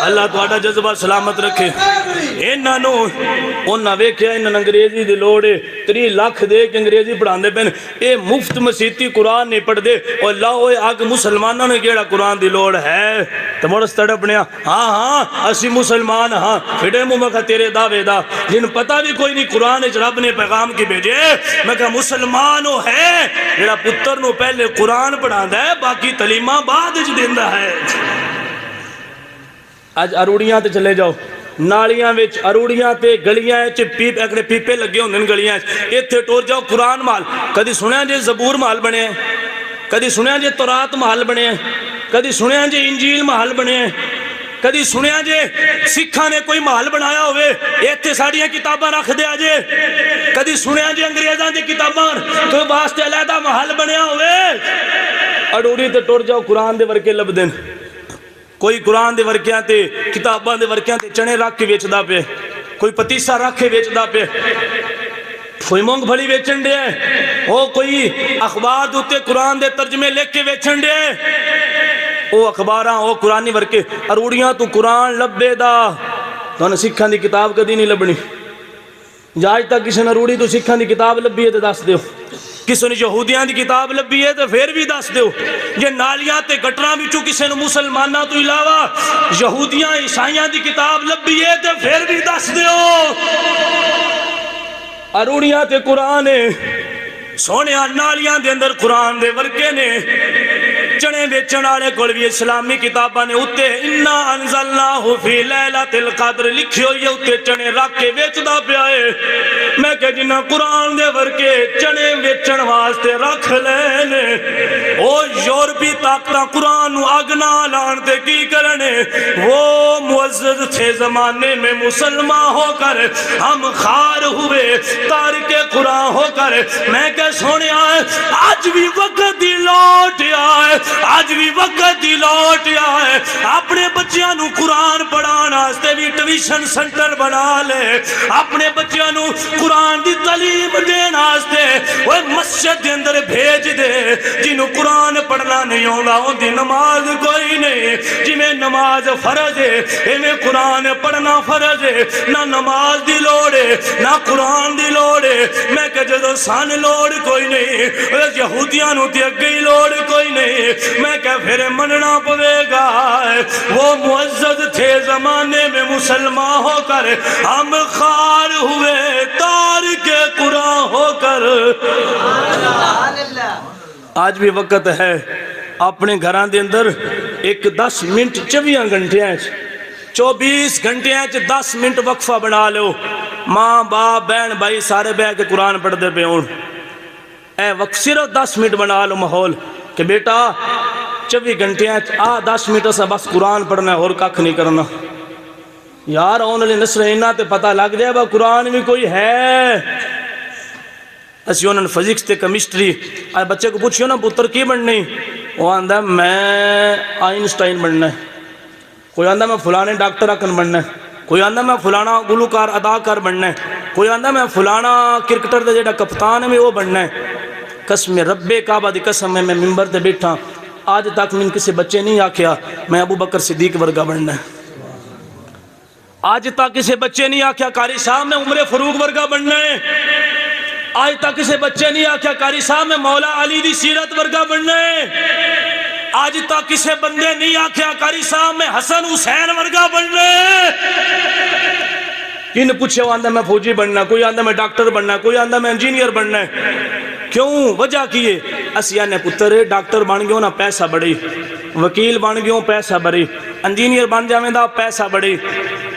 اللہ تہاڈا جذبہ سلامت رکھے انہاں ویکھیا انہاں انگریزی دی لوڑ ہے 3 لاکھ دے کے انگریزی پڑھاندے پن اے مفت مسیتی قرآن نہیں پڑھ دے اور لاؤ اے اگ مسلمانوں نے کیڑا قرآن دی لوڑ ہے تو مڑس تڑپنیا ہاں اسی مسلمان ہاں پھڑے منہ میں تیرے دعوے دا جن پتہ بھی کوئی نہیں قرآن رب نے پیغام کی بھیجے میں کہا مسلمانوں ہے جڑا پتر نو پہلے قرآن پڑھاندا ہے باقی تعلیماں بعد وچ دیندا ہے آج اروڑیاں تے چلے جاؤ نالیاں وچ اروڑیاں تے گلیاں وچ پیپے لگے ہوندے گلیاں وچ ایتھے ٹور جاؤ قرآن محل کدی سنیا جے زبور محل بنے ہیں کدی سنیا جے تورات محل بنے ہیں کدی سنیا جے انجیل محل بنے ہیں کدی سنیا جے سکھاں نے کوئی محل بنایا ہوئے ایتھے ساڑیاں کتاباں رکھ دیا جے کدی سنیا جے انگریزاں دے کتاباں تو واسطے علیحدہ محل بنیا ہوئے اڈوری تے ٹور جاؤ قرآن دے ورکے لب دین کوئی قرآن دے ورکیاں تے کتاباں دے ورکیاں تے چنے رکھ کے ویچ دا پہ کوئی پتیسہ رکھ کے ویچ دا پہ کوئی مونگ بھلی ویچن دے او کوئی اخبار دوتے قرآن دے ترجمے لکھ کے ویچن دے او اخباراں او قرآنی ورکے اروڑیاں تو قرآن لبے دا تو انہیں سکھاں دی کتاب کدی نہیں لبنی جاج تک کسی نے اروڑی تو سکھاں دی کتاب لبی ہے تو دس دیو کسی نے یہودیاں دی کتاب لبی ہے تو پھر بھی دس دیو یہ نالیاں تے گٹراں بھی چو کسی نے مسلمانہ تو علاوہ یہودیاں عیسائیاں دی کتاب لبی ہے تو پھر بھی دس دیو اروڑیاں تے قرآن سونے نالیاں دے اندر قرآن دے ورکے نے چنے بیچن والے کول بھی اسلامی کتاباں نے اتے انا انزلناہ فی لیلۃ القدر لکھی ہوئی ہے اتے چنے رکھ کے ویچدا پیا ہے میں کہ جنہ قرآن دے ورکے چنے بیچن واسطے رکھ لینے او یورپی طاقتاں قرآن نو اگ نہ لان تے کی کرنے وہ معزز تھے زمانے میں مسلمان ہو کر ہم خار ہوئے تارک قرآن ہو کر میں کہ سونے آئے آج بھی وقت دی لوٹ آئے آج بھی وقت دی لوٹ آئے اپنے بچیاں نو قرآن پڑھانا واسطے بھی ٹویشن سنٹر بنا لے اپنے بچیاں نو قرآن دی تعلیم دینا واسطے وہ مسجد دے اندر بھیج دے جنہوں قرآن پڑھنا نہیں ہوگا ان دی نماز کوئی نہیں جی میں نماز فرض ہے اے میں قرآن پڑھنا فرض ہے نہ نماز دی لوڑے نہ قرآن دی لوڑے میں کہ جدو سان لوڑ کوئی نہیں یہودیاں نو تے اگئی لوڑ کوئی نہیں میں کہ پھر مننا پوے گا وہ معزز تھے زمانے میں مسلمان ہو کر ہم خار ہوئے تارک قرآن ہو کر آج بھی وقت ہے اپنے گھران دے اندر ایک 10 منٹ 24 گھنٹے ہیں 24 گھنٹے ہیں 10 منٹ وقفہ بنا لو ماں باپ بہن بھائی سارے بہ کے قرآن پڑھ دے پہ ہوں اے وقت صرف 10 منٹ بنا لو ماحول کہ بیٹا 24 گھنٹے ہیں 10 منٹ سے بس قرآن پڑھنا ہے اور ککھ نہیں کرنا یار آنے لئے نسل انہا تے پتہ لگ دیا با قرآن بھی کوئی ہے اسی انہوں نے فزکس تے کیمسٹری آئے بچے کو پوچھو نا پتر کی بننی وہ آندہ میں آئنسٹائن بننا ہے کوئی آندہ میں فلانے ڈاکٹر اکن بننا ہے کوئی آندہ میں فلانا گلوکار اداکار بننا ہے کوئی آندہ میں فلانا کرکٹر دے جیڑا کپتان ہے میں وہ بننا ہے قسم رب کعبہ دی قسم ہے میں ممبر تے بیٹھا آج تک میں کسی بچے نہیں آکھیا میں ابو بکر صدیق ورگا بننا ہے آج تک کسی بچے نہیں آکھیا قاری صاحب میں عمر فاروق ورگا بننا ہے آج تک کسی بچے نہیں آکھیا قاری صاحب میں مولا علی دی سیرت ورگا بننا ہے آج تک کسی بندے نہیں آکھیا قاری صاحب میں حسن حسین ورگا بننا ہے کن پوچھے وہ آندہ میں فوجی بننا کوئی آندہ میں ڈاکٹر بننا کوئی آندہ میں انجینئر بننا ہے کیوں وجہ کیے اسیہ نے پتر ڈاکٹر بن گئے نا پیسہ بڑی وکیل بن گئے پیسہ بڑی انجینئر بن جاویں دا پیسہ بڑی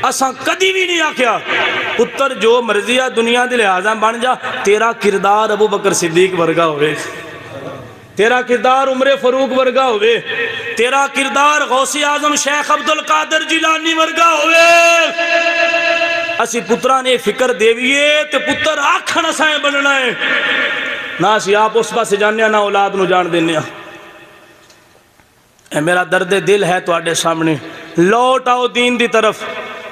اساں کدی بھی نہیں آکھیا پتر جو مرضی ہے دنیا دے لحاظاں بن جا تیرا کردار ابو بکر صدیق ورگا ہوئے تیرا کردار عمر فاروق ورگا ہوئے تیرا کردار غوث اعظم شیخ عبدالقادر جیلانی ورگا ہوئے اسی پترہ نے فکر دیوئے تے پتر آکھن اسائیں بننا ہے نہ اسی آپ اس پاس جانیا نہ اولاد نو جان دینے اے میرا درد دل ہے تو آڈے سامنے لوٹ آؤ دین دی طرف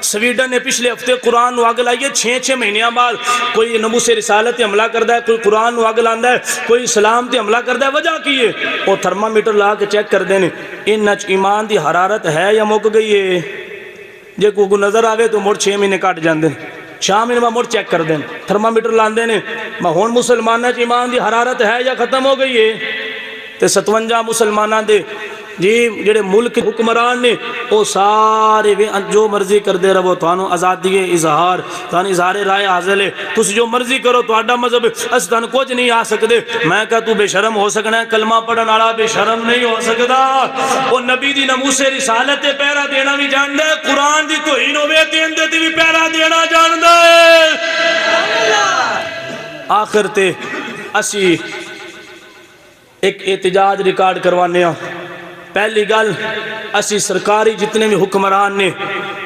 سویڈن نے پچھلے ہفتے قرآن نو آگ لائیے 6 مہینیاں بعد کوئی نبوس رسالت حملہ کردہ ہے کوئی قرآن نو آگ لاندہ ہے کوئی اسلام تے حملہ کردہ ہے وجہ کیے وہ تھرمامیٹر لا کے چیک کر دینے ان نچ ایمان دی حرارت ہے یا مک گئی ہے جے کو نظر آوے تو مڑ 6 مہینے کاٹ جان دیں 6 مہینے مڑ چیک کر دیں تھرمامیٹر لاندے نے ہون مسلمانہ چ ایمان دی حرارت ہے یا ختم ہو گئی ہے تے 57 مسلمانہ دے جی جڑے ملک حکمران نے وہ سارے جو مرضی کر دے رہو تو آزادی اظہار تو اظہار رائے حاصل ہے تُس جو مرضی کرو تو آڈا مذہب اس تن کچھ نہیں آ سکتے میں کہا تو بے شرم ہو سکنا ہے کلمہ پڑھن والا بے شرم نہیں ہو سکتا وہ نبی دی ناموس رسالت پیرا دینا بھی جاندا ہے قرآن دی توہین ہوے دین دے بھی پیرا دینا جاندا ہے آخر تے اسی ایک احتجاج ریکارڈ کروانے ہیں پہلی گل اسی سرکاری جتنے بھی حکمران نے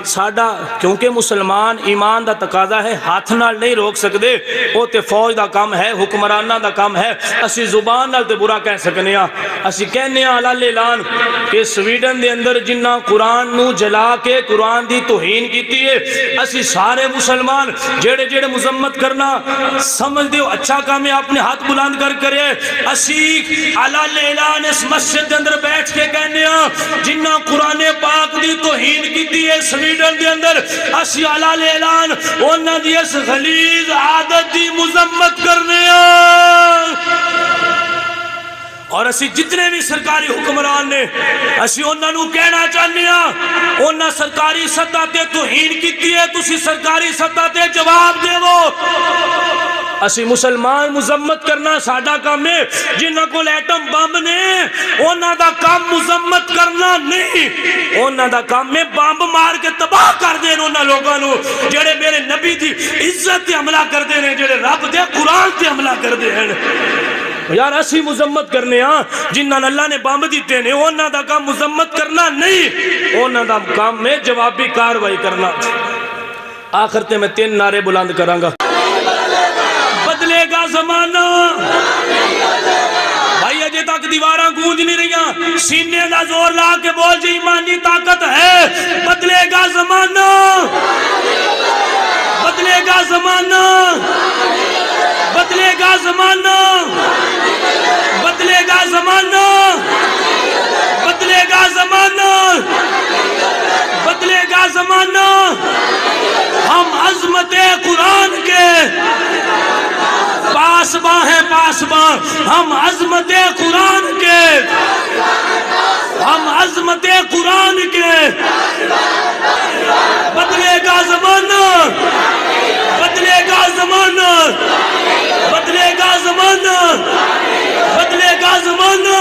ساڑھا کیونکہ مسلمان ایمان دا تقاضا ہے ہاتھ نال نہیں روک سکتے وہ تے فوج دا کام ہے حکمرانہ دا کام ہے اسی زبان نال تے برا کہہ سکنے ہیں اسی کہنے ہیں علال اعلان کہ سویڈن دے اندر جنہ قرآن نو جلا کے قرآن دی توہین کیتی ہے اسی سارے مسلمان جیڑے جیڑے مذمت کرنا سمجھ دیو اچھا کام ہے اپنے ہاتھ بلند کر کرے اسی علال اعلان اس مسجد دے اندر بیٹھ کے کہنے ہیں جنہ قرآن پاک دی توہین کیتی ہے سویڈن دے اندر اسی علال اعلان انہاں دی اس غلیظ عادت دی مذمت کرنے ہیں اور اسی جتنے بھی سرکاری حکمران نے اسی انہاں نو کہنا چاہنے ہیں انہاں سرکاری سطح تے توہین کیتی ہے تسی سرکاری سطح تے جواب دے وہ اسی مسلمان مذمت کرنا ساڑھا کام ہے جنہاں کو ایٹم بم نے انہاں دا کام مذمت کرنا نہیں انہاں دا کام میں بم مار کے تباہ کر دین انہاں لوگاں نو جڑے میرے نبی دی عزت تے حملہ کر دین جڑے رب دے قرآن تے حملہ کر دین یار اسی مذمت کرنے ہاں جنہاں اللہ نے بم دیتے نے انہاں دا کام مذمت کرنا نہیں انہاں دا کام میں جوابی کاروائی کرنا آخر تے میں 3 نعرے بلند کروں گا بدلے گا زمانہ بھائی اجے تک دیواراں گونج نہیں رہیاں سینے دا زور لا کے بول جی ایمانی طاقت ہے بدلے گا زمانہ بدلے گا زمانہ بدلے گا زمانہ بدلے گا زمانہ بدلے گا زمانہ بدلے گا زمانہ ہم عظمت قرآن کے پاسباں ہیں پاسباں ہم عظمت قرآن کے ہم عظمت قرآن کے بدلے گا زمانہ بدلے گا زمانہ بدلے گا زمانہ بدلے گا زمانہ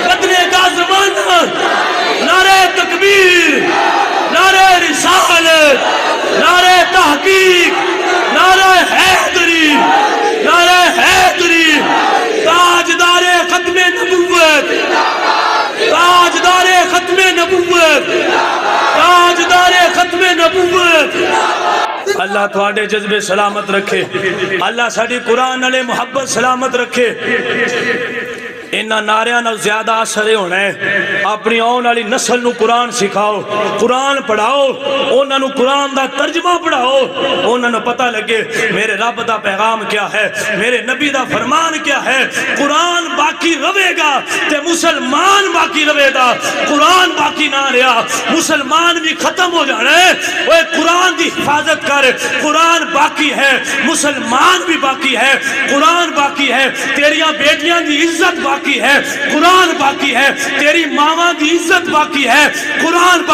بدلے گا زمانہ نعرہ تکبیر نعرہ رسالت نعرہ تحقیق نعرہ حیدری نعرہ حیدری تاجدار ختم نبوت تاجدار ختم نبوت تاجدار ختم نبوت اللہ تھوڑے جذبے سلامت رکھے اللہ ساڑھی قرآن علیہ محبت سلامت رکھے انہاں نعریاں نال زیادہ اثر ہونا ہے اپنی آن والی نسل نو قرآن سکھاؤ، قرآن پڑھاؤ، انہاں نو قرآن دا ترجمہ پڑھاؤ، انہاں نو پتہ لگے میرے رب دا پیغام کیا ہے، میرے نبی دا فرمان کیا ہے۔ قرآن باقی رہے گا تے مسلمان باقی رہے گا، قرآن باقی نہ رہا مسلمان بھی ختم ہو جانا ہے۔ وہ قرآن دی حفاظت کر، قرآن باقی ہے، مسلمان بھی باقی ہے، قرآن باقی ہے، تیریاں بیٹیاں دی عزت باقی ہے، قرآن باقی ہے، تیری ماما دی عزت باقی ہے، قرآن باقی